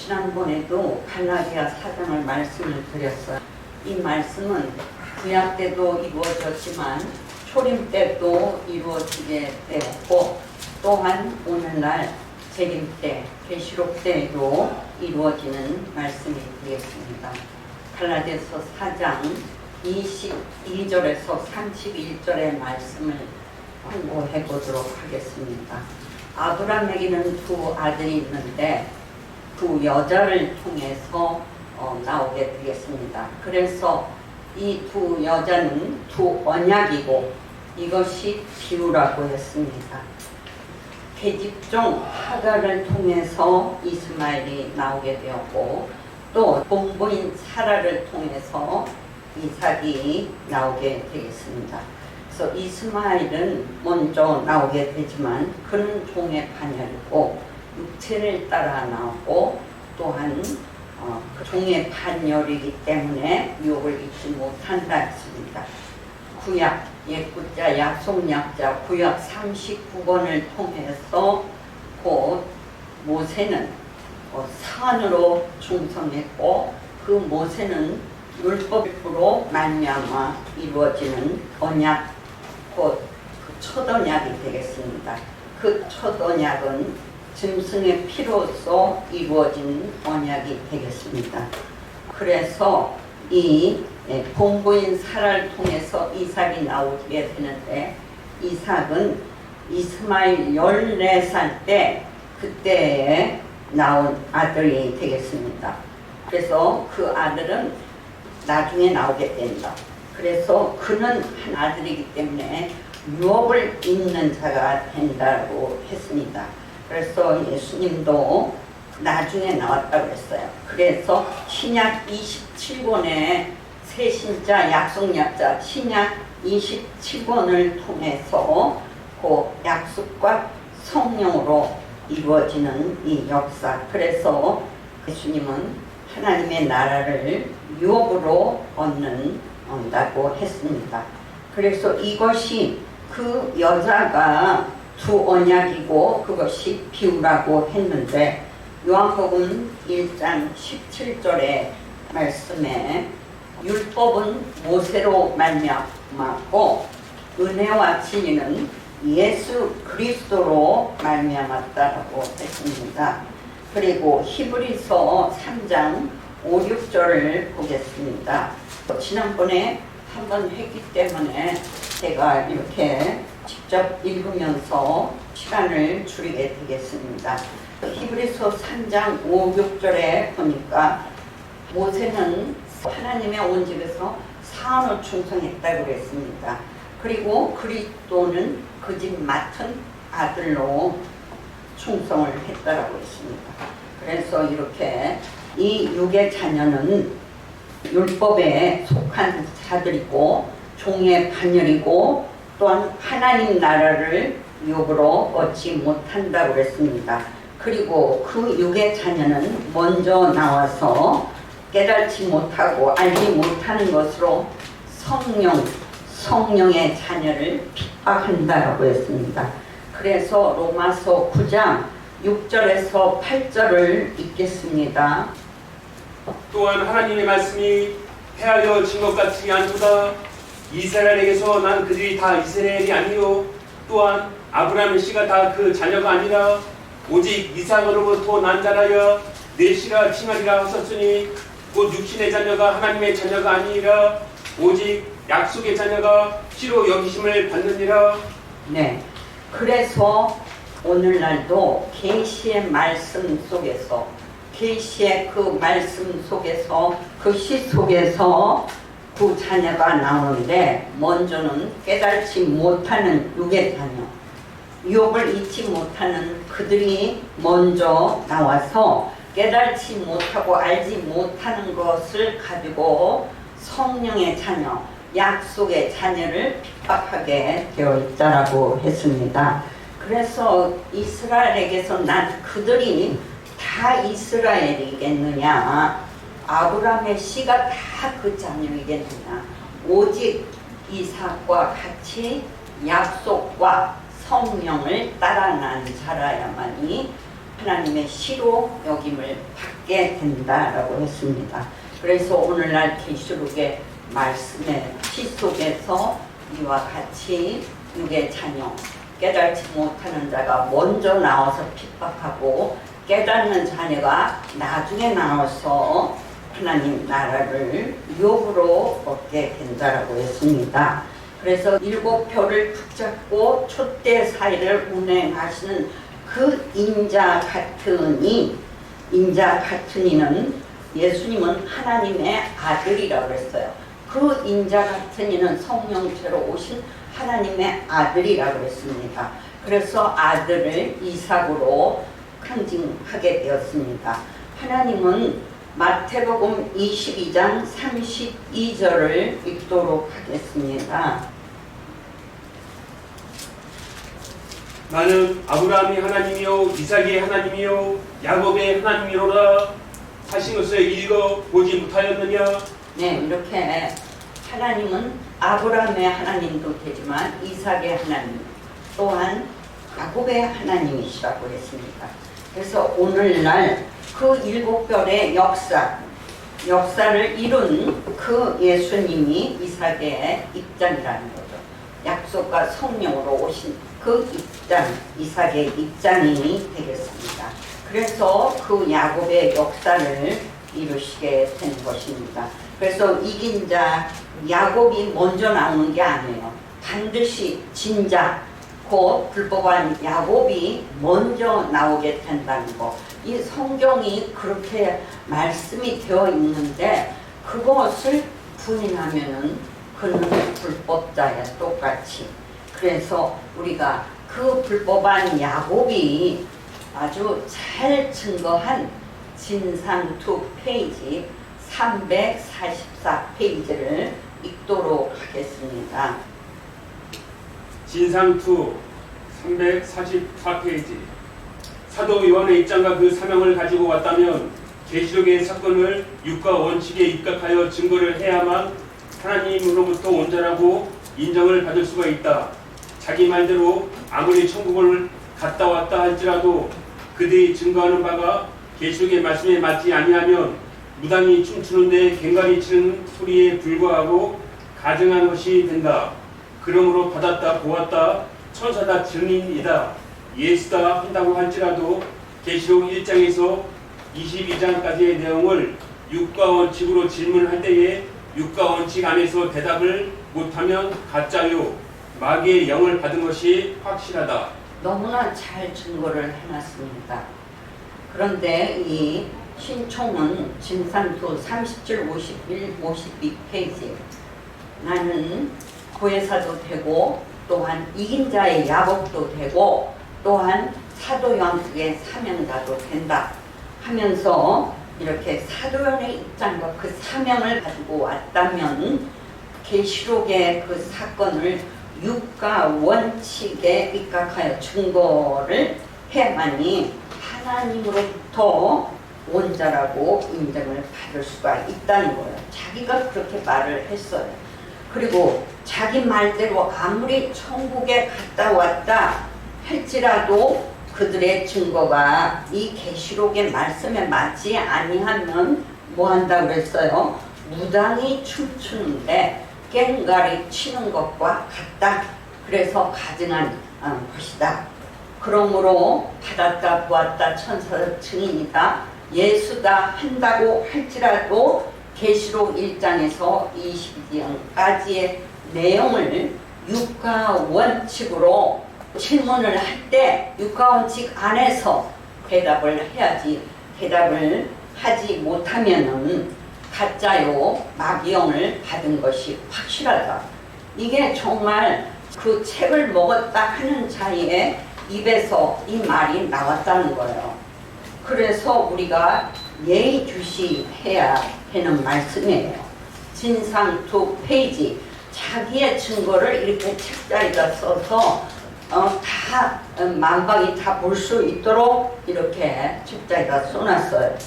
지난번에도 갈라디아 4장을 말씀을 드렸어요. 이 말씀은 구약 때도 이루어졌지만 초림 때도 이루어지게 되었고, 또한 오늘날 재림 때, 계시록 때도 이루어지는 말씀이 되겠습니다. 갈라디아서 4장 22절에서 31절의 말씀을 공부해 보도록 하겠습니다. 아브라함에게는 두 아들이 있는데 두 여자를 통해서 나오게 되겠습니다. 그래서 이 두 여자는 두 언약이고 이것이 비유라고 했습니다. 계집종 하갈을 통해서 이스마엘이 나오게 되었고, 또 본부인 사라를 통해서 이삭이 나오게 되겠습니다. 그래서 이스마엘은 먼저 나오게 되지만 그는 종의 반열이고 육체를 따라 나오고, 또한 그 종의 반열이기 때문에 유혹을 잊지 못한다 했습니다. 구약 옛구자 약속약자 구약 39권을 통해서 곧 모세는 산으로 충성했고, 그 모세는 율법으로 말미암아 이루어지는 언약, 곧 첫 언약이 되겠습니다. 그 첫 언약은 짐승의 피로써 이루어진 언약이 되겠습니다. 그래서 이 본부인 사라를 통해서 이삭이 나오게 되는데, 이삭은 이스마엘 14살 때 그때에 나온 아들이 되겠습니다. 그래서 그 아들은 나중에 나오게 된다. 그래서 그는 한 아들이기 때문에 유업을 잇는 자가 된다고 했습니다. 그래서 예수님도 나중에 나왔다고 했어요. 그래서 신약 27권의 새신자 약속약자 신약 27권을 통해서 그 약속과 성령으로 이루어지는 이 역사, 그래서 예수님은 하나님의 나라를 유업으로 얻는다고 했습니다. 그래서 이것이 그 여자가 두 언약이고 그것이 비유라고 했는데, 요한복음 1장 17절의 말씀에 율법은 모세로 말미암았고 은혜와 진리는 예수 그리스도로 말미암았다라고 했습니다. 그리고 히브리서 3장 5, 6절을 보겠습니다. 지난번에 한번 했기 때문에 제가 이렇게 직접 읽으면서 시간을 줄이게 되겠습니다. 히브리서 3장 5, 6절에 보니까 모세는 하나님의 온 집에서 사안을 충성했다고 했습니다. 그리고 그리스도는 그 집 맡은 아들로 충성을 했다라고 했습니다. 그래서 이렇게 이 육의 자녀는 율법에 속한 자들이고 종의 반열이고, 또한 하나님 나라를 유업으로 얻지 못한다고 그랬습니다. 그리고 그 육의 자녀는 먼저 나와서 깨닫지 못하고 알지 못하는 것으로 성령의 자녀를 핍박한다고 했습니다. 그래서 로마서 9장 6절에서 8절을 읽겠습니다. 또한 하나님의 말씀이 패하여 진 것 같지 않도다. 이스라엘에게서 난 그들이 다 이스라엘이 아니요 또한 아브라함의 씨가 다 그 자녀가 아니라 오직 이삭으로부터 난 자라여 내 씨가 칭하리라 하셨으니, 곧 육신의 자녀가 하나님의 자녀가 아니라 오직 약속의 자녀가 씨로 여기심을 받느니라. 네, 그래서 오늘날도 계시의 말씀 속에서, 계시의 그 말씀 속에서, 그 시 속에서 그 자녀가 나오는데, 먼저는 깨닫지 못하는 육의 자녀, 유업을 잊지 못하는 그들이 먼저 나와서 깨닫지 못하고 알지 못하는 것을 가지고 성령의 자녀, 약속의 자녀를 핍박하게 되어 있다라고 했습니다. 그래서 이스라엘에게서 난 그들이 다 이스라엘이겠느냐, 아브라함의 씨가 다 그 자녀이겠느냐, 오직 이삭과 같이 약속과 성령을 따라 난 자라야만이 하나님의 시로 여김을 받게 된다라고 했습니다. 그래서 오늘날 계시록의 말씀의 시 속에서 이와 같이 육의 자녀, 깨달지 못하는 자가 먼저 나와서 핍박하고 깨닫는 자녀가 나중에 나와서 하나님 나라를 유업으로 얻게 된다라고 했습니다. 그래서 7표를 붙잡고 촛대 사이를 운행하시는 그 인자 같은 이는 예수님은 하나님의 아들이라고 그랬어요. 그 인자 같은 이는 성령체로 오신 하나님의 아들이라고 했습니다. 그래서 아들을 이삭으로 상징하게 되었습니다. 하나님은 마태복음 22장 32절을 읽도록 하겠습니다. 나는 아브라함의 하나님이요 이삭의 하나님이요 야곱의 하나님이로라 하신 것을 읽어보지 못하였느냐. 네, 이렇게 하나님은 아브라함의 하나님도 되지만 이삭의 하나님 또한 야곱의 하나님이시라고 했습니다. 그래서 오늘날 그 7별의 역사를 이룬 그 예수님이 이삭의 입장이라는 거죠. 약속과 성령으로 오신 그 입장, 이삭의 입장이 되겠습니다. 그래서 그 야곱의 역사를 이루시게 된 것입니다. 그래서 이긴 자 야곱이 먼저 나오는 게 아니에요. 반드시 진자 곧 불법한 야곱이 먼저 나오게 된다는 거. 이 성경이 그렇게 말씀이 되어 있는데 그것을 부인하면은 그는 불법자야 똑같이. 그래서 우리가 그 불법한 야곱이 아주 잘 증거한 진상 2페이지 344페이지를 읽도록 하겠습니다. 진상2 344페이지. 사도 요한의 입장과 그 사명을 가지고 왔다면 계시록의 사건을 육과 원칙에 입각하여 증거를 해야만 하나님으로부터 온 자라고 인정을 받을 수가 있다. 자기 말대로 아무리 천국을 갔다 왔다 할지라도 그들이 증거하는 바가 계시록의 말씀에 맞지 아니하면 무당이 춤추는데 괭가리 치는 소리에 불과하고 가증한 것이 된다. 그러므로 받았다 보았다 천사다 증인이다 예수다 한다고 할지라도 계시록 1장에서 22장까지의 내용을 육과 원칙으로 질문할 때에 육과 원칙 안에서 대답을 못하면 가짜요 마귀의 영을 받은 것이 확실하다. 너무나 잘 증거를 해놨습니다. 그런데 이 신총은 진상투 37, 51, 52페이지 나는 고해사도 되고 또한 이긴 자의 야곱도 되고 또한 사도 요한의 사명자도 된다 하면서 이렇게 사도 요한의 입장과 그 사명을 가지고 왔다면 계시록의 그 사건을 육과 원칙에 입각하여 증거를 해야만이 하나님으로부터 온 자라고 인정을 받을 수가 있다는 거예요. 자기가 그렇게 말을 했어요. 그리고 자기 말대로 아무리 천국에 갔다 왔다 할지라도 그들의 증거가 이 계시록의 말씀에 맞지 아니하면 뭐 한다고 그랬어요? 무당이 춤추는데 괭가리 치는 것과 같다. 그래서 가증한 것이다. 그러므로 받았다 보았다 천사 증인이다 예수다 한다고 할지라도 계시록 1장에서 22장까지의 내용을 육가 원칙으로 질문을 할 때 육가 원칙 안에서 대답을 해야지 대답을 하지 못하면은 가짜요 마귀영을 받은 것이 확실하다. 이게 정말 그 책을 먹었다 하는 자의 입에서 이 말이 나왔다는 거예요. 그래서 우리가 예의주시해야 하는 말씀이에요. 진상 2페이지 자기의 증거를 이렇게 책자에다 써서 다 만방이 다 볼 수 있도록 이렇게 책자에다 써놨어요.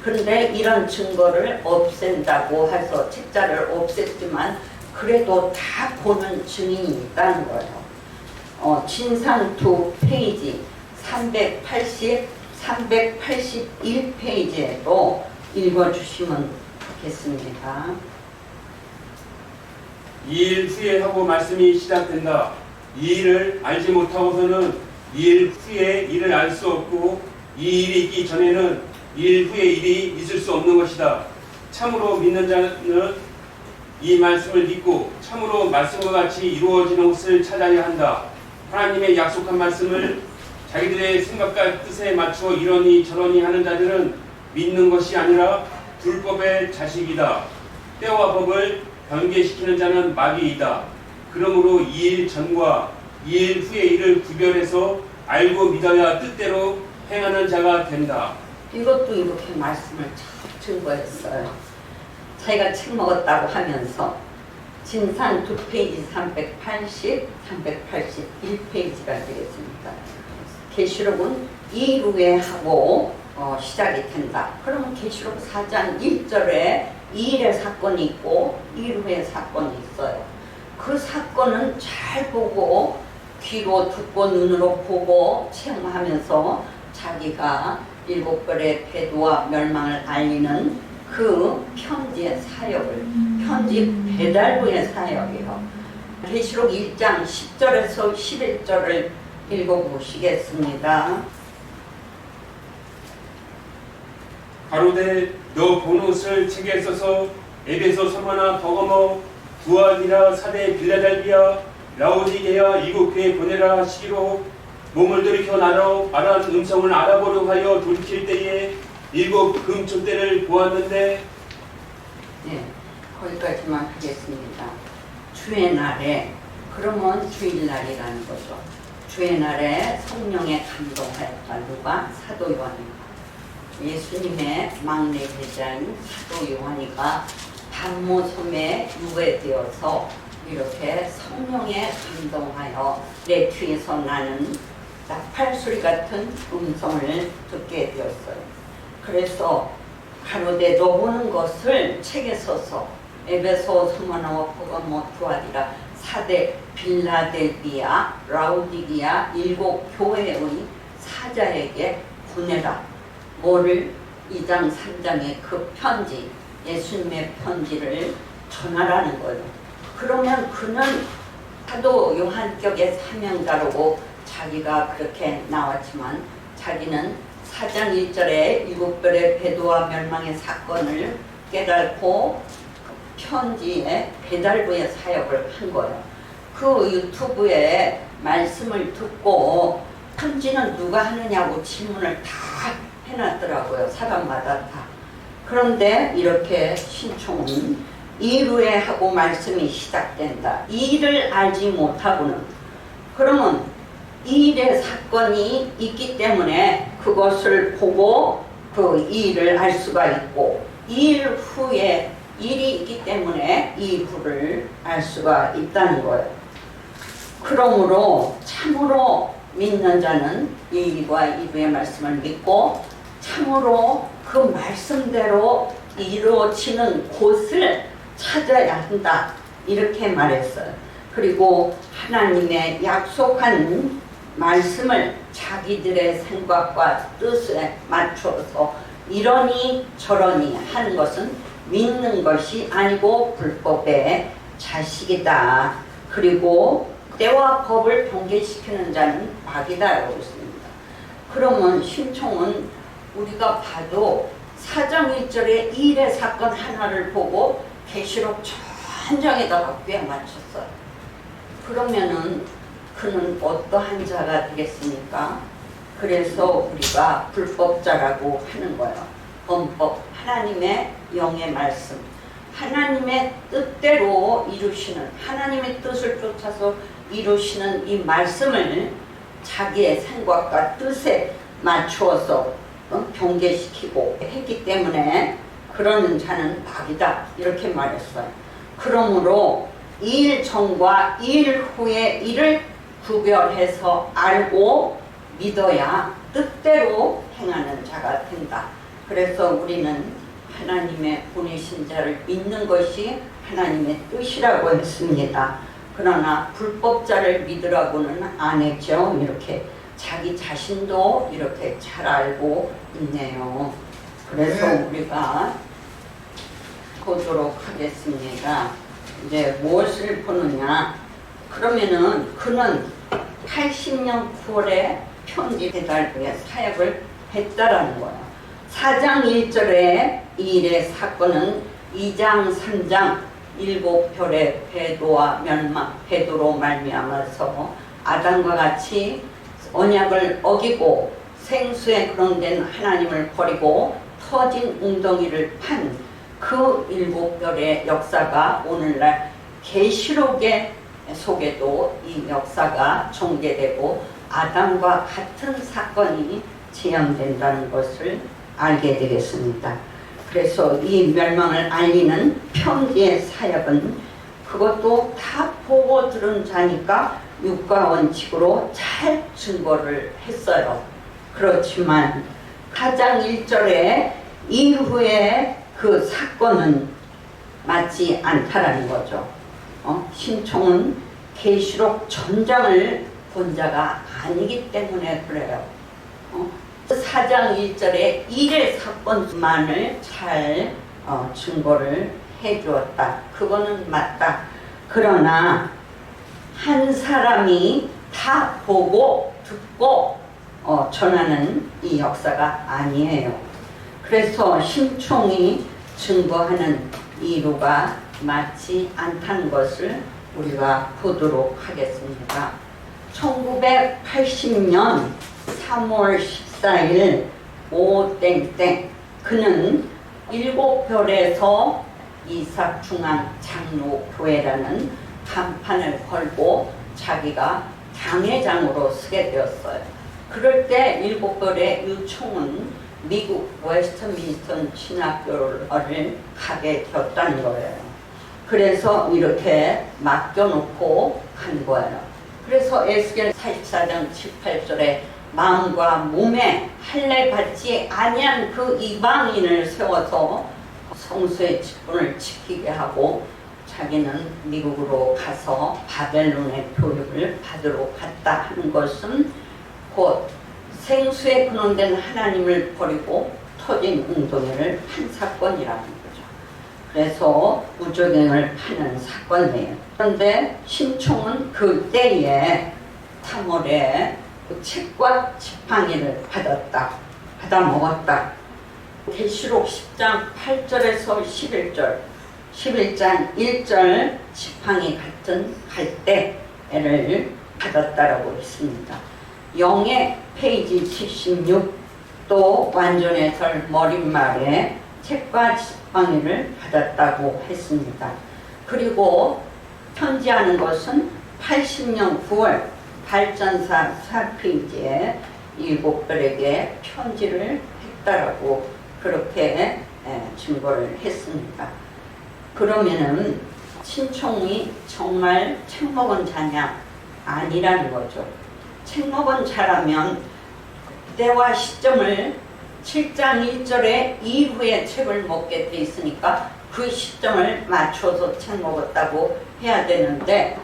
그런데 이런 증거를 없앤다고 해서 책자를 없앴지만 그래도 다 보는 증인이 있다는 거예요. 진상 2페이지 381페이지에도 읽어주시면 좋겠습니다. 2일 후에 하고 말씀이 시작된다. 이 일을 알지 못하고서는 2일 후에 일을 알 수 없고 이 일이 있기 전에는 2일 후에 일이 있을 수 없는 것이다. 참으로 믿는 자는 이 말씀을 믿고 참으로 말씀과 같이 이루어지는 것을 찾아야 한다. 하나님의 약속한 말씀을 자기들의 생각과 뜻에 맞추어 이러니 저러니 하는 자들은 믿는 것이 아니라 불법의 자식이다. 때와 법을 변개시키는 자는 마귀이다. 그러므로 2일 전과 2일 후의 일을 구별해서 알고 믿어야 뜻대로 행하는 자가 된다. 이것도 이렇게 말씀을 잘 증거했어요. 자기가 책 먹었다고 하면서 진산 2페이지 380, 381페이지가 되겠습니다. 계시록은 2일 후에 하고 시작이 된다. 그러면 계시록 4장 1절에 2일의 사건이 있고 2일 후에 사건이 있어요. 그 사건은 잘 보고 귀로 듣고 눈으로 보고 체험하면서 자기가 7벌의 패도와 멸망을 알리는 그 편지의 사역을 편지 배달부의 사역이에요. 계시록 1장 10절에서 11절을 읽어보시겠습니다. 가로되 너 본 옷을 책에 써서 에베소, 서머나, 버거머, 두아디라, 사대, 빌라델비아, 라오디게아 7교회에 보내라 하시기로 몸을 들이켜 나눠 말한 음성을 알아보려 하여 돌이킬 때에 7 금촛대를 보았는데 네, 거기까지만 하겠습니다. 주의 날에, 그러면 주일날이라는 거죠. 주의 날에 성령에 감동하였다. 누가? 사도 요한입니다. 예수님의 막내 제자인 사도 요한이가 반모섬에 유배되어서 이렇게 성령에 감동하여 내 귀에서 나는 나팔소리 같은 음성을 듣게 되었어요. 그래서 가로되 너 보는 것을 책에 써서 에베소, 스무나, 버가모, 두아디라, 사대, 빌라델비아, 라우디기아 7 교회의 사자에게 보내라. 뭐를? 2장 3장의 그 편지, 예수님의 편지를 전하라는 거예요. 그러면 그는 사도 요한격의 사명자로 자기가 그렇게 나왔지만 자기는 4장 1절에 7별의 배도와 멸망의 사건을 깨닫고 편지의 배달부의 사역을 한 거예요. 그 유튜브에 말씀을 듣고 편지는 누가 하느냐고 질문을 다 해놨더라고요. 사람마다 다. 그런데 이렇게 신총은 2일 후에 하고 말씀이 시작된다. 이 일을 알지 못하고는, 그러면 이 일의 사건이 있기 때문에 그것을 보고 그 이 일을 알 수가 있고, 이 일 후에 일이 있기 때문에 이 후를 알 수가 있다는 거예요. 그러므로 참으로 믿는 자는 이 일과 이 후의 말씀을 믿고 참으로 그 말씀대로 이루어지는 곳을 찾아야 한다. 이렇게 말했어요. 그리고 하나님의 약속한 말씀을 자기들의 생각과 뜻에 맞춰서 이러니 저러니 하는 것은 믿는 것이 아니고 불법의 자식이다. 그리고 때와 법을 변개시키는 자는 마귀다라고 했습니다. 그러면 신총은 우리가 봐도 4장 1절에 이 일의 사건 하나를 보고 계시록 전장에다가 꽤 맞췄어요. 그러면은 그는 어떠한 자가 되겠습니까? 그래서 우리가 불법자라고 하는 거예요. 범법, 하나님의 영의 말씀, 하나님의 뜻대로 이루시는, 하나님의 뜻을 쫓아서 이루시는 이 말씀을 자기의 생각과 뜻에 맞추어서 변개시키고 했기 때문에 그러는 자는 마귀다. 이렇게 말했어요. 그러므로 2일 전과 2일 후의 일을 구별해서 알고 믿어야 뜻대로 행하는 자가 된다. 그래서 우리는 하나님의 보내신 자를 믿는 것이 하나님의 뜻이라고 했습니다. 그러나 불법자를 믿으라고는 안 했죠. 이렇게 자기 자신도 이렇게 잘 알고 있네요. 그래서 우리가 보도록 하겠습니다. 이제 무엇을 보느냐? 그러면은 그는 80년 9월에 편지 배달부에 사역을 했다라는 거예요. 4장 1절에 이 일의 사건은 2장 3장 7별의 배도와 멸망, 배도로 말미암아서 아담과 같이 언약을 어기고 생수에 그런된 하나님을 버리고 터진 웅덩이를 판 그 7별의 역사가 오늘날 계시록의 속에도 이 역사가 전개되고 아담과 같은 사건이 재현된다는 것을 알게 되겠습니다. 그래서 이 멸망을 알리는 편지의 사역은 그것도 다 보고 들은 자니까 육가 원칙으로 잘 증거를 했어요. 그렇지만 4장 1절에 이후에 그 사건은 맞지 않다라는 거죠. 신총은 계시록 전장을 본 자가 아니기 때문에 그래요. 4장 1절에 일의 사건만을 잘 증거를 해주었다. 그거는 맞다. 그러나 한 사람이 다 보고 듣고 전하는 이 역사가 아니에요. 그래서 신총이 증거하는 이루가 맞지 않다는 것을 우리가 보도록 하겠습니다. 1980년 3월 14일 오땡땡 그는 7별에서 이삭중앙장로교회라는 간판을 걸고 자기가 당회장으로 서게 되었어요. 그럴 때 7별의 유총은 미국 웨스트민스턴 신학교를 가게 되었다는 거예요. 그래서 이렇게 맡겨놓고 간 거예요. 그래서 에스겔 44장 18절에 마음과 몸에 할례 받지 아니한 그 이방인을 세워서 성수의 직분을 지키게 하고 자기는 미국으로 가서 바벨론의 교육을 받으러 갔다 하는 것은 곧 생수에 근원된 하나님을 버리고 터진 웅덩이를 판 사건이라는 거죠. 그래서 무조갱을 파는 사건이에요. 그런데 신총은 그때에 3월에 그 책과 지팡이를 받아 먹었다. 계시록 10장 8절에서 11절, 11장 1절 지팡이 같은 갈대를 받았다라고 했습니다. 영의 페이지 76 또 완전의 덜 머릿말에 책과 지팡이를 받았다고 했습니다. 그리고 편지하는 것은 80년 9월 발전사 4페이지에 7별에게 편지를 했다라고 그렇게 증거를 했습니다. 그러면은 신총이 정말 책 먹은 자냐? 아니라는 거죠. 책 먹은 자라면 때와 시점을 7장 1절에 이후에 책을 먹게 돼 있으니까 그 시점을 맞춰서 책 먹었다고 해야 되는데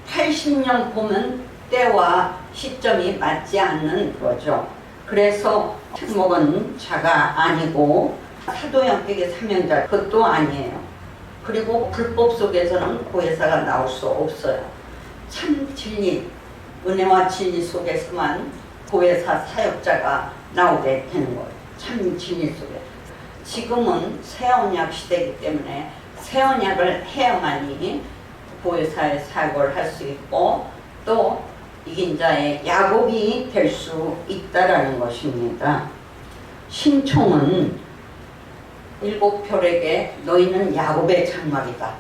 80년 보면 때와 시점이 맞지 않는 거죠. 그래서 책 먹은 자가 아니고 사도연필의 사명자 그것도 아니에요. 그리고 불법 속에서는 보혜사가 나올 수 없어요. 참 진리, 은혜와 진리 속에서만 보혜사 사역자가 나오게 되는 거예요. 참 진리 속에. 지금은 새언약 시대이기 때문에 새언약을 해야만이 보혜사의 사역을 할 수 있고 또 이긴 자의 야곱이 될 수 있다라는 것입니다. 신총은 7별에게 너희는 야곱의 장막이다.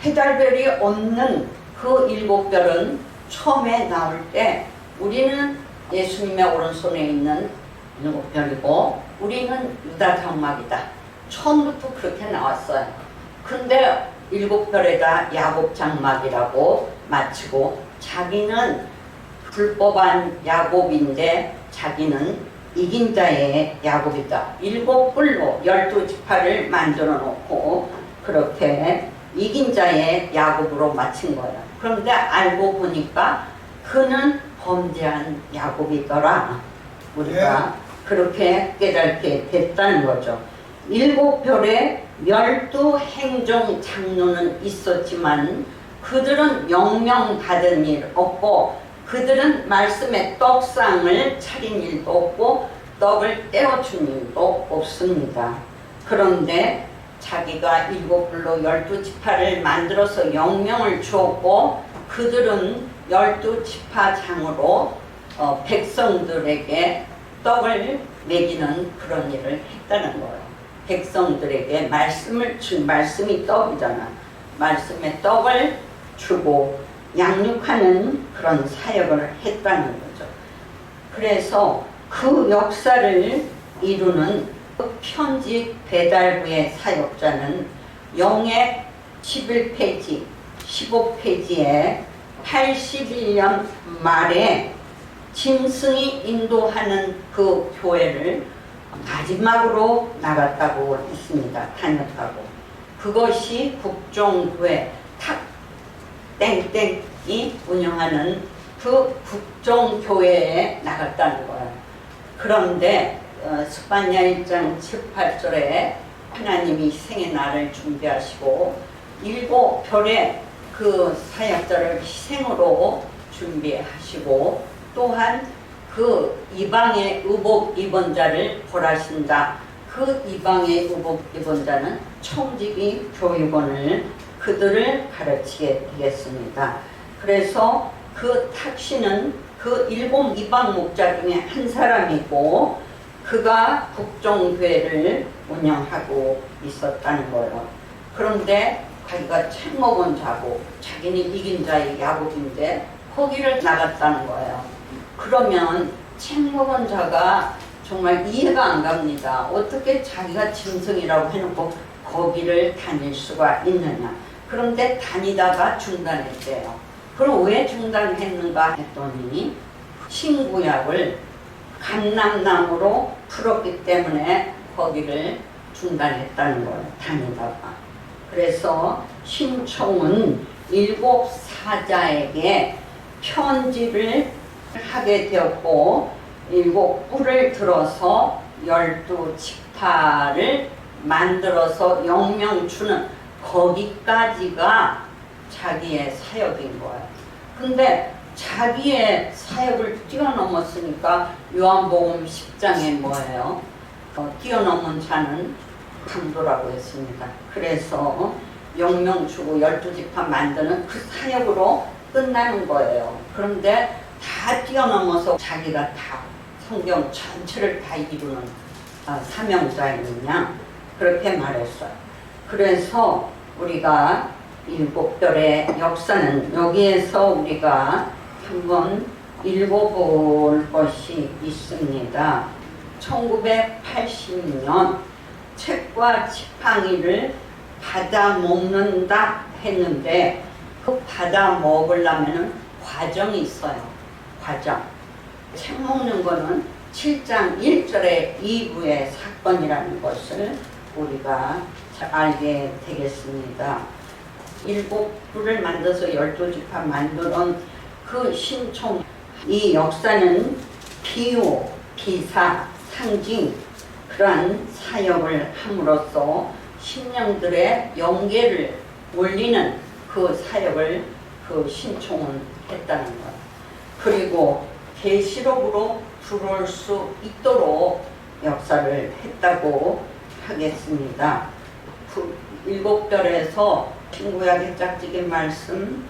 해달별이 없는 그 7별은 처음에 나올 때 우리는 예수님의 오른손에 있는 7별이고 우리는 유다 장막이다. 처음부터 그렇게 나왔어요. 근데 7별에다 야곱 장막이라고 마치고 자기는 불법한 야곱인데 자기는 이긴 자의 야곱이다. 7뿔로 12지파를 만들어 놓고 그렇게 이긴 자의 야곱으로 마친 거예요. 그런데 알고 보니까 그는 범죄한 야곱이더라. 우리가 그렇게 깨닫게 됐다는 거죠. 7별의 12행정 장로는 있었지만 그들은 명명받은 일 없고 그들은 말씀의 떡상을 차린 일도 없고 떡을 떼어준 일도 없습니다. 그런데 자기가 7불로 12지파를 만들어서 영명을 주었고 그들은 12지파장으로 백성들에게 떡을 먹이는 그런 일을 했다는 거예요. 백성들에게 말씀이 떡이잖아. 말씀의 떡을 주고 양육하는 그런 사역을 했다는 거죠. 그래서 그 역사를 이루는 그 편지 배달부의 사역자는 영의 11페이지, 15페이지에 81년 말에 짐승이 인도하는 그 교회를 마지막으로 나갔다고 했습니다. 다녔다고. 그것이 국정교회 탁 땡땡이 운영하는 그 국정교회에 나갔다는 거예요. 그런데 스파냐 1장 7, 8절에 하나님이 희생의 날을 준비하시고 7별의 그 사역자를 희생으로 준비하시고 또한 그 이방의 의복 입은 자를 벌하신다. 그 이방의 의복 입은 자는 청지기 교육원을 그들을 가르치게 되겠습니다. 그래서 그 탁시는 그 7 이방 목자 중에 한 사람이고 그가 국정교회를 운영하고 있었다는 거예요. 그런데 자기가 책 먹은 자고 자기는 이긴 자의 야곱인데 거기를 나갔다는 거예요. 그러면 책 먹은 자가 정말 이해가 안 갑니다. 어떻게 자기가 짐승이라고 해놓고 거기를 다닐 수가 있느냐. 그런데 다니다가 중단했대요. 그럼 왜 중단했는가 했더니 신구약을 감람나무로 풀었기 때문에 거기를 중단했다는 거예요. 다니다가. 그래서 신총은 7 사자에게 편지를 하게 되었고 7뿔을 들어서 12지파를 만들어서 영명 주는 거기까지가 자기의 사역인 거예요. 근데 자기의 사역을 뛰어넘었으니까 요한복음 10장에 뭐예요? 뛰어넘은 자는 강도라고 했습니다. 그래서 영명 주고 12지파 만드는 그 사역으로 끝나는 거예요. 그런데 다 뛰어넘어서 자기가 다 성경 전체를 다 이루는 사명자이느냐 그렇게 말했어요. 그래서 우리가 7별의 역사는 여기에서 우리가 한번 읽어볼 것이 있습니다. 1980년 책과 지팡이를 받아 먹는다 했는데 그 받아 먹으려면 과정이 있어요. 과정. 책 먹는 거는 7장 1절의 이후의 사건이라는 것을 우리가 알게 되겠습니다. 7불을 만들어서 12지파 만드는 그 신총, 이 역사는 비유, 기사, 상징 그러한 사역을 함으로써 신령들의 영계를 올리는 그 사역을 그 신총은 했다는 것. 그리고 계시록으로 들어올 수 있도록 역사를 했다고 하겠습니다. 그 7별에서 신구약의 짝짓기 말씀,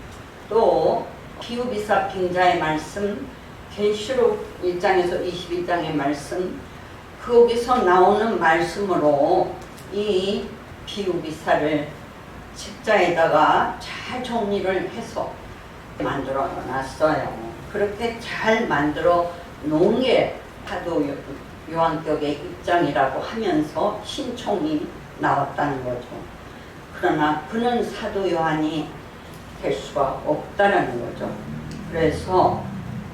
또 비유비사 빙자의 말씀, 계시록 1장에서 22장의 말씀, 거기서 나오는 말씀으로 이 비유비사를 책자에다가 잘 정리를 해서 만들어 놨어요. 그렇게 잘 만들어 놓은 게 사도 요한격의 입장이라고 하면서 신총이 나왔다는 거죠. 그러나 그는 사도 요한이 될 수가 없다는 거죠. 그래서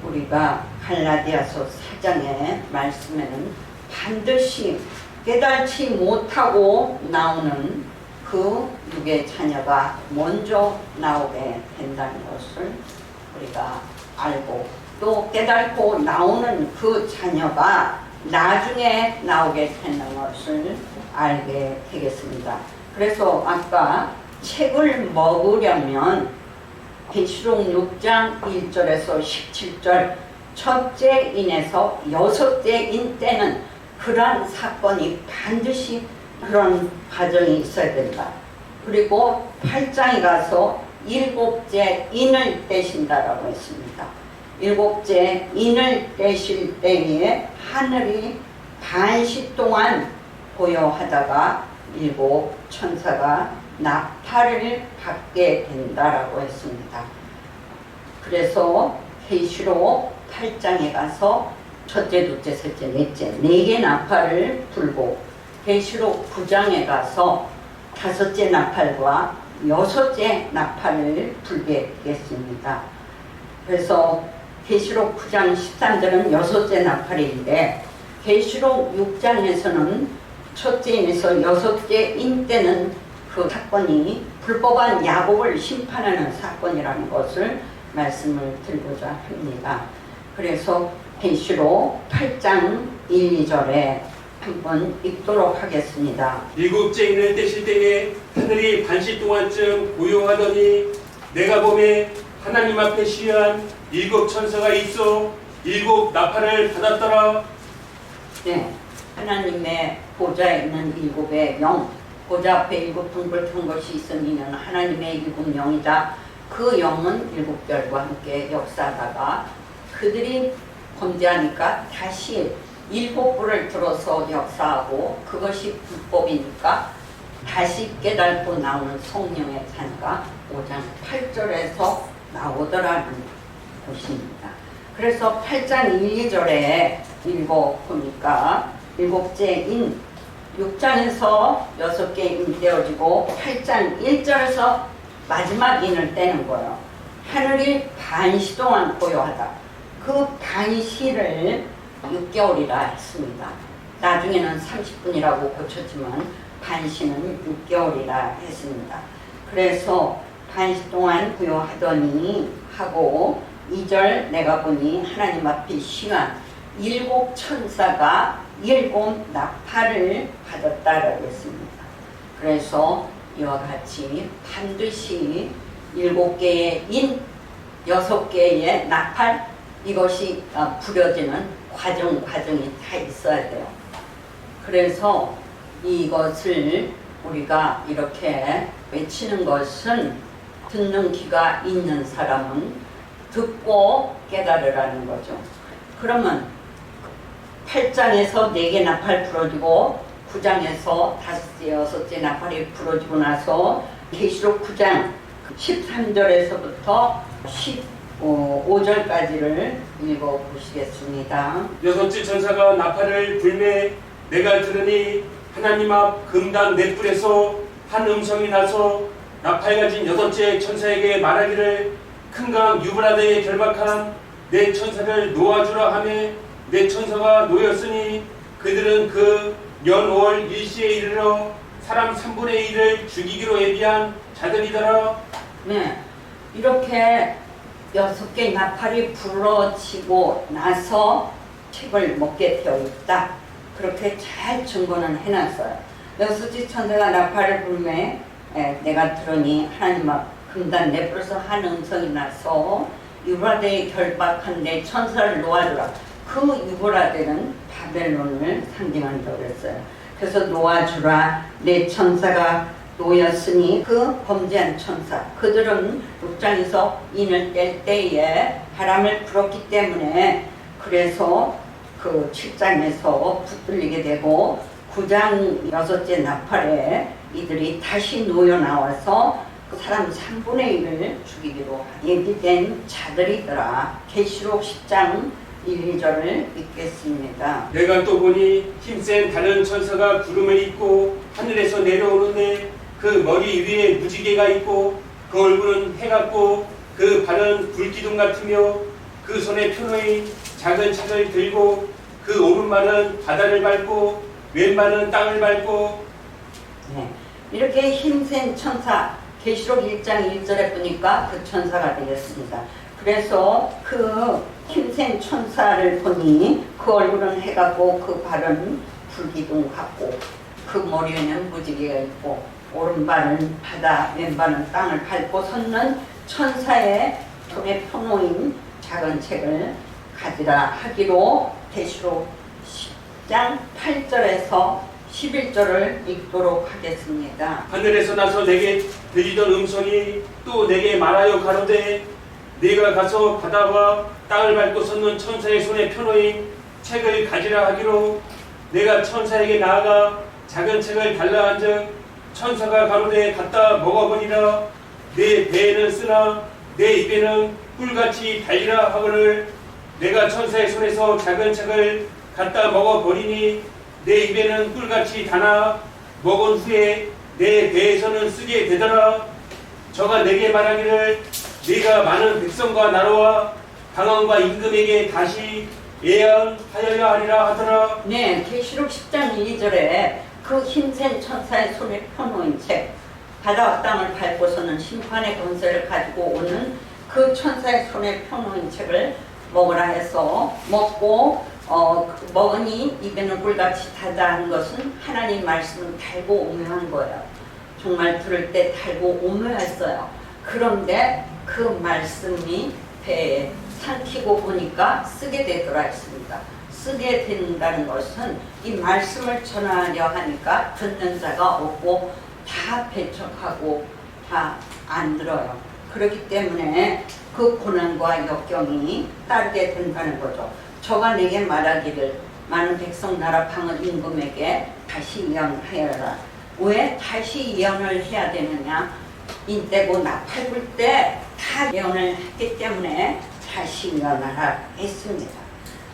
우리가 갈라디아서 4장의 말씀에는 반드시 깨달지 못하고 나오는 그 육의 자녀가 먼저 나오게 된다는 것을 우리가 알고 또 깨닫고 나오는 그 자녀가 나중에 나오게 되는 것을 알게 되겠습니다. 그래서 아까 책을 먹으려면 계시록 6장 1절에서 17절 첫째 인에서 여섯째 인 때는 그러한 사건이 반드시 그런 과정이 있어야 된다. 그리고 8장에 가서 일곱째 인을 떼신다라고 했습니다. 일곱째 인을 떼실 때에 하늘이 반시 동안 고요하다가 일곱 천사가 나팔을 받게 된다라고 했습니다. 그래서 계시록 8장에 가서 첫째, 둘째, 셋째, 넷째 네 개 나팔을 불고 계시록 9장에 가서 다섯째 나팔과 여섯째 나팔을 불게 되겠습니다. 그래서 계시록 9장 13절은 여섯째 나팔인데 계시록 6장에서는 첫째 인에서 여섯째 인 때는 그 사건이 불법한 야곱을 심판하는 사건이라는 것을 말씀을 드리고자 합니다. 그래서 계시록 8장 1, 2절에 한번 읽도록 하겠습니다. 일곱째 인을 떼실 때에 하늘이 반시 동안쯤 고요하더니 내가 보매 하나님 앞에 시한 일곱 천사가 있어 일곱 나팔을 받았더라. 네, 하나님의 보좌에 있는 일곱의 영, 보좌 앞에 일곱 둥글 튼 것이 있으니는 하나님의 일곱 영이다. 그 영은 일곱 별과 함께 역사하다가 그들이 범죄하니까 다시 일곱 불을 들어서 역사하고 그것이 불법이니까 다시 깨닫고 나오는 성령의 잔가 5장 8절에서 나오더라는 것입니다. 그래서 8장 1, 2절에 읽어보니까 일곱째 인 6장에서 6개 인 떼어지고 8장 1절에서 마지막 인을 떼는 거예요. 하늘이 반시 동안 고요하다. 그 반시를 6개월이라 했습니다. 나중에는 30분이라고 고쳤지만 반시는 6개월이라 했습니다. 그래서 반시 동안 고요하더니 하고 2절 내가 보니 하나님 앞에 시간 일곱 천사가 일곱 나팔을 받았다라고 했습니다. 그래서 이와 같이 반드시 7개의 인, 6개의 나팔 이것이 부려지는 과정이 다 있어야 돼요. 그래서 이것을 우리가 이렇게 외치는 것은 듣는 귀가 있는 사람은 듣고 깨달으라는 거죠. 그러면 8장에서 4개 나팔 불어지고 9장에서 5개, 6개 나팔이 불어지고 나서 계시록 9장 13절에서부터 15절까지를 읽어보시겠습니다. 여섯째 천사가 나팔을 불매 내가 들으니 하나님 앞 금당 넷불에서 한 음성이 나서 나팔 가진 여섯째 천사에게 말하기를 큰 강 유브라데에 결박한 네 천사를 놓아주라 하며 네 천사가 놓였으니 그들은 그 년 5월 일시에 이르러 사람 3분의 1을 죽이기로 예비한 자들이더라. 네, 이렇게 6개의 나팔이 불어지고 나서 책을 먹게 되어 있다. 그렇게 잘 증거는 해놨어요. 여섯째 천사가 나팔을 불매 내가 들으니 하나님 앞 금단 넷불에서 한 음성이 나서 유브라데에 결박한 내 천사를 놓아주라. 그 유브라데는 바벨론을 상징한다고 그랬어요. 그래서 놓아주라. 내 천사가 놓였으니 그 범죄한 천사 그들은 6장에서 인을 뗄 때에 바람을 불었기 때문에 그래서 그 7장에서 붙들리게 되고 9장 6째 나팔에 이들이 다시 놓여 나와서 그 사람 3분의 1을 죽이기로 예비된 자들이더라. 계시록 10장 1, 2절을 읽겠습니다. 내가 또 보니 힘센 다른 천사가 구름을 입고 하늘에서 내려오는데 그 머리 위에 무지개가 있고 그 얼굴은 해 같고 그 발은 불기둥 같으며 그 손에 표노인 작은 창을 들고 그 오른발은 바다를 밟고 왼발은 땅을 밟고. 네, 이렇게 힘센 천사 계시록 1장 1절에 보니까 그 천사가 되겠습니다. 그래서 그 힘센 천사를 보니 그 얼굴은 해같고 그 발은 불기둥 같고 그 머리에는 무지개가 있고 오른발은 바다 왼발은 땅을 밟고 섰는 천사의 손에 펴놓인 작은 책을 가지라 하기로 계시록 10장 8절에서 11절을 읽도록 하겠습니다. 하늘에서 나서 내게 들리던 음성이 또 내게 말하여 가로되 네가 가서 바다와 땅을 밟고 섰는 천사의 손에 펴놓인 책을 가지라 하기로 내가 천사에게 나아가 작은 책을 달라 한즉 천사가 가로되 갖다 먹어버리라. 내 배에는 쓰나 내 입에는 꿀같이 달리라 하거늘 내가 천사의 손에서 작은 책을 갖다 먹어버리니 내 입에는 꿀같이 다나 먹은 후에 내 배에서는 쓰게 되더라. 저가 내게 말하기를 네가 많은 백성과 나라와 방언과 임금에게 다시 예언하여야 하리라 하더라. 네, 계시록 10장 2절에 그 힘센 천사의 손에 펴놓은 책, 바다와 땅을 밟고서는 심판의 권세를 가지고 오는 그 천사의 손에 펴놓은 책을 먹으라 해서 먹고 먹으니 입에는 꿀같이 달다는 것은 하나님 말씀은 달고 오묘한 거예요. 정말 들을 때 달고 오묘했어요. 그런데 그 말씀이 배에 삼키고 보니까 쓰게 되더라 했습니다. 쓰게 된다는 것은 이 말씀을 전하려 하니까 듣는 자가 없고 다 배척하고 다 안 들어요. 그렇기 때문에 그 고난과 역경이 따르게 된다는 거죠. 저가 내게 말하기를 많은 백성 나라 방언 임금에게 다시 예언하여라. 왜 다시 예언을 해야 되느냐? 인때고 나팔 불 때 다 예언을 했기 때문에 다시 예언하라 했습니다.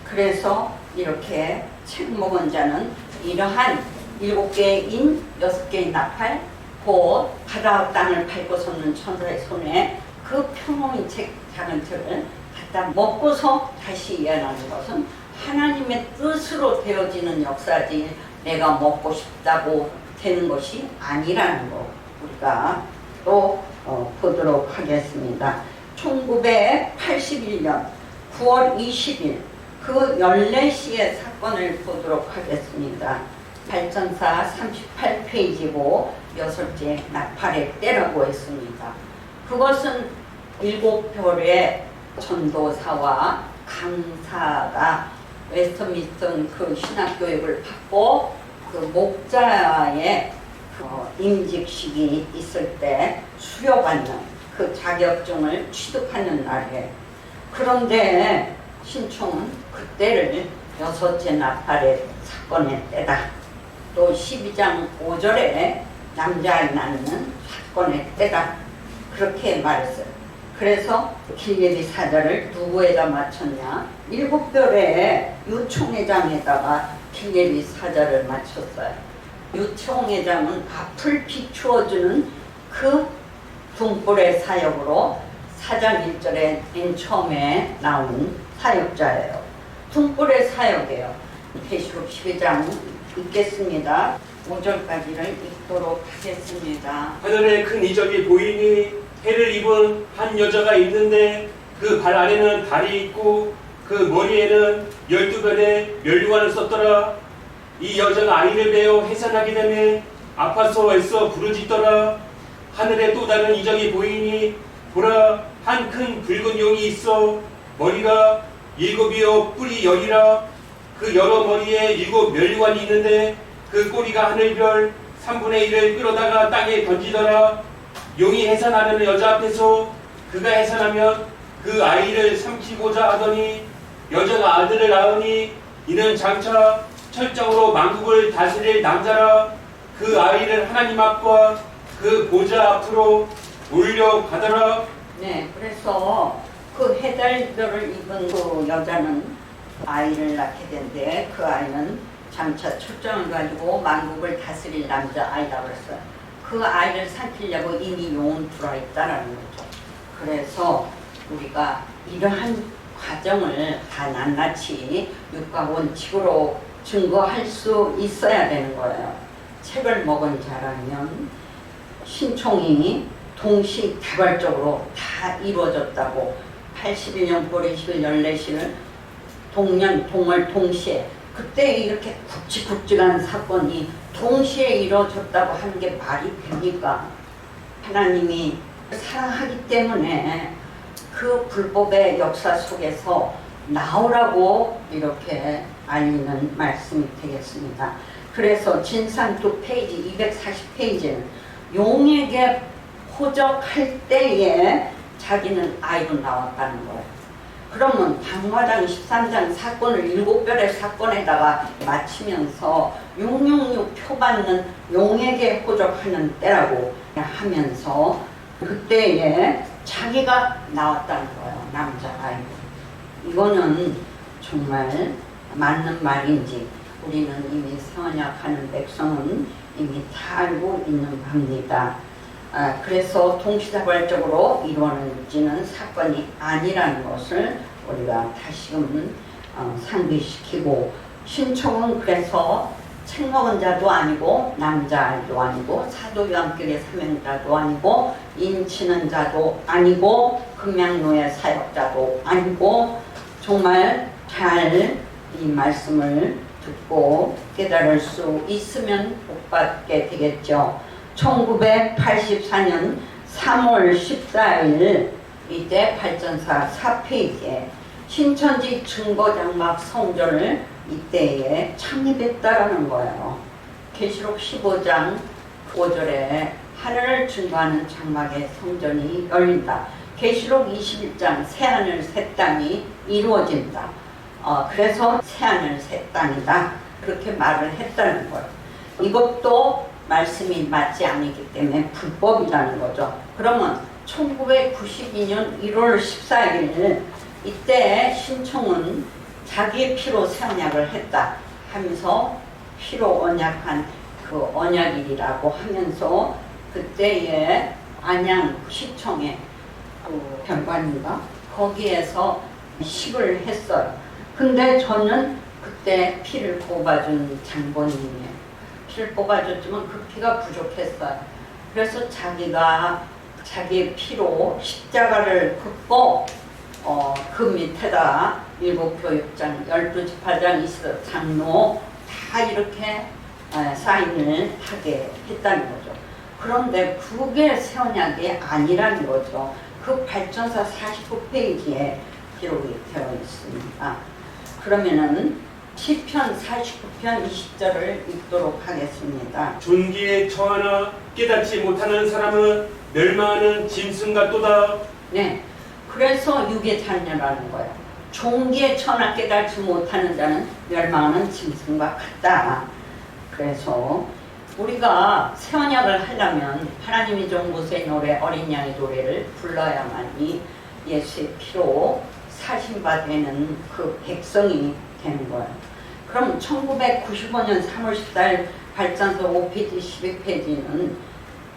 그래서 이렇게 책 먹은 자는 이러한 7개의 인, 6개의 나팔, 곧 바다와 땅을 밟고 섰는 천사의 손에 그 평온인 책, 작은 책을 갖다 먹고서 다시 예언하는 것은 하나님의 뜻으로 되어지는 역사지 내가 먹고 싶다고 되는 것이 아니라는 거 우리가 또 보도록 하겠습니다. 1981년 9월 20일 그 14시의 사건을 보도록 하겠습니다. 발전사 38페이지고 6째 나팔의 때라고 했습니다. 그것은 7별의 전도사와 강사가 웨스트민스턴 그 신학교육을 받고 그 목자의 임직식이 있을 때 수료받는 그 자격증을 취득하는 날에 그런데 신총은 그때를 6째 나팔의 사건의 때다. 또 12장 5절에 남자아이 낳는 사건의 때다. 그렇게 말했어요. 그래서 길예비 사자를 누구에다 맞췄냐? 7별의 유총회장에다가 길예비 사자를 맞췄어요. 유총회장은 앞을 비추어주는 그 등불의 사역으로 사장 1절에 맨 처음에 나온 사역자예요. 등불의 사역이에요. 계시록 12장 읽겠습니다. 5절까지를 읽도록 하겠습니다. 하늘에 큰 이적이 보이니 해를 입은 한 여자가 있는데 그 발 아래는 달이 있고 그 머리에는 12별의 면류관을 썼더라. 이 여자가 아이를 베어 해산하게 되매 아파서 애써 부르짖더라. 하늘에 또 다른 이적이 보이니 보라 한 큰 붉은 용이 있어 머리가 7이요 뿔이 10이라. 그 여러 머리에 7 면류관이 있는데 그 꼬리가 하늘별 3분의 1을 끌어다가 땅에 던지더라. 용이 해산하려는 여자 앞에서 그가 해산하면 그 아이를 삼키고자 하더니 여자가 아들을 낳으니 이는 장차 철저으로 만국을 다스릴 남자라. 그 아이를 하나님 앞과 그 보좌 앞으로 올려가더라. 네, 그래서 그 해달별을 입은 그 여자는 아이를 낳게 된데 그 아이는 장차 철정을 가지고 만국을 다스릴 남자 아이라고 그랬어요. 그 아이를 삼키려고 이미 용은 들어와 있다라는 거죠. 그래서 우리가 이러한 과정을 다 낱낱이 육과 원칙으로 증거할 수 있어야 되는 거예요. 책을 먹은 자라면 신총이 동시다발적으로 다 이루어졌다고 81년 9월 20일 14시를 동월 동시에 그때 이렇게 굵직굵직한 사건이 동시에 이루어졌다고 하는 게 말이 됩니까? 하나님이 사랑하기 때문에 그 불법의 역사 속에서 나오라고 이렇게 알리는 말씀이 되겠습니다. 그래서 진상 2페이지 240페이지는 용에게 호적할 때에 자기는 아이로 나왔다는 거예요. 그러면 당마당 13장 사건을 7별의 사건에다가 맞추면서 666 표받는 용에게 호적하는 때라고 하면서 그때에 자기가 나왔다는 거예요. 남자아이. 이거는 정말 맞는 말인지 우리는 이미 선약하는 백성은 이미 다 알고 있는 겁니다. 그래서 동시다발적으로 이루어지는 사건이 아니라는 것을 우리가 다시금 상기시키고, 신청은 그래서 책 먹은 자도 아니고 남자아이도 아니고 사도 요한교회 사명자도 아니고 인치는 자도 아니고 금양로의 사역자도 아니고 정말 잘 이 말씀을 듣고 깨달을 수 있으면 복받게 되겠죠. 1984년 3월 14일 이때 발전사 4페이지에 신천지 증거장막 성전을 이때에 창립했다라는 거예요. 계시록 15장 5절에 하늘을 증거하는 장막의 성전이 열린다. 계시록 21장 새하늘 새 땅이 이루어진다. 그래서 새하늘 새 땅이다. 그렇게 말을 했다는 거예요. 이것도 말씀이 맞지 않기 때문에 불법이라는 거죠. 그러면 1992년 1월 14일 이때 신청은 자기의 피로 새 언약을 했다 하면서 피로 언약한 그 언약일이라고 하면서 그때의 안양 시청의 그 별관인가 거기에서 식을 했어요. 근데 저는 그때 피를 뽑아준 장본인이에요. 피를 뽑아줬지만 그 피가 부족했어요. 그래서 자기가 자기의 피로 십자가를 긋고 그 밑에다 7교육장, 12지파장, 이스라엘 장로 다 이렇게 사인을 하게 했다는 거죠. 그런데 그게 새 언약이 아니라는 거죠. 그 발전사 49페이지에 기록이 되어 있습니다. 그러면은 시편 49편 20절을 읽도록 하겠습니다. 존귀에 처하나 깨닫지 못하는 사람은 멸망하는 짐승 같도다. 네, 그래서 육의 자녀라는 거예요. 존귀에 처하나 깨닫지 못하는 자는 멸망하는 짐승과 같다. 그래서 우리가 새 언약을 하려면 하나님이 종 모세의 노래 어린 양의 노래를 불러야만이 예수의 피로 사신바 되는 그 백성이 되는 거예요. 그럼 1995년 3월 14일 발전서 5페이지 12페이지는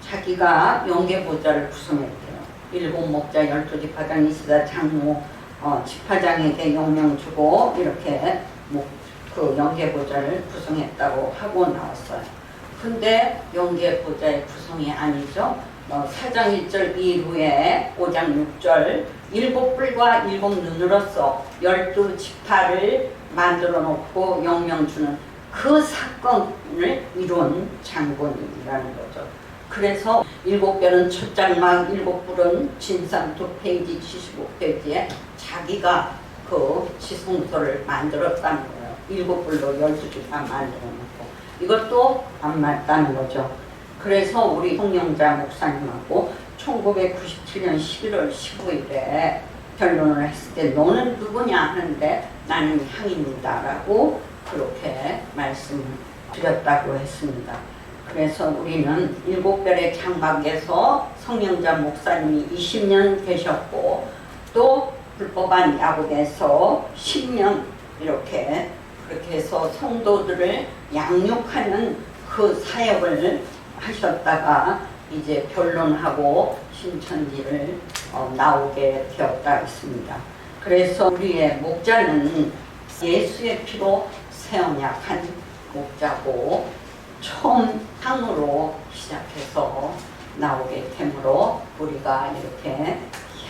자기가 영계보좌를 구성했대요. 7목자 12지파장 이스라 장로 지파장에게 영명 주고 이렇게 그 영계보좌를 구성했다고 하고 나왔어요. 근데 영계보좌의 구성이 아니죠. 4장 1절 이후에 5장 6절 7뿔과 7눈으로서 12지파를 만들어 놓고 영명 주는 그 사건을 이룬 장본인이라는 거죠. 그래서 7별은 첫장막, 7뿔은 진상 2페이지 75페이지에 자기가 그 지성소를 만들었다는 거예요. 7뿔로 12지파 만들어 놓고 이것도 안 맞다는 거죠. 그래서 우리 송영자 목사님하고 1997년 11월 15일에 결론을 했을 때 너는 누구냐 하는데 나는 향입니다 라고 그렇게 말씀드렸다고 했습니다. 그래서 우리는 7별의 장막에서 송영자 목사님이 20년 계셨고 또 불법한 야곱에서 10년 이렇게 그렇게 해서 성도들을 양육하는 그 사역을 하셨다가 이제 변론하고 신천지를 나오게 되었다 했습니다. 그래서 우리의 목자는 예수의 피로 새 언약한 목자고 처음 향으로 시작해서 나오게 되므로 우리가 이렇게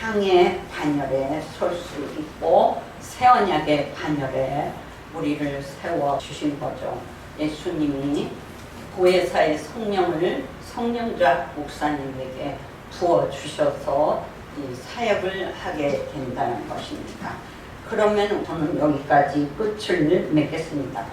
향의 반열에 설 수 있고 새 언약의 반열에 우리를 세워 주신 거죠. 예수님이 보혜사의 성령을 성령자 목사님에게 부어 주셔서 이 사역을 하게 된다는 것입니다. 그러면 저는 여기까지 끝을 맺겠습니다.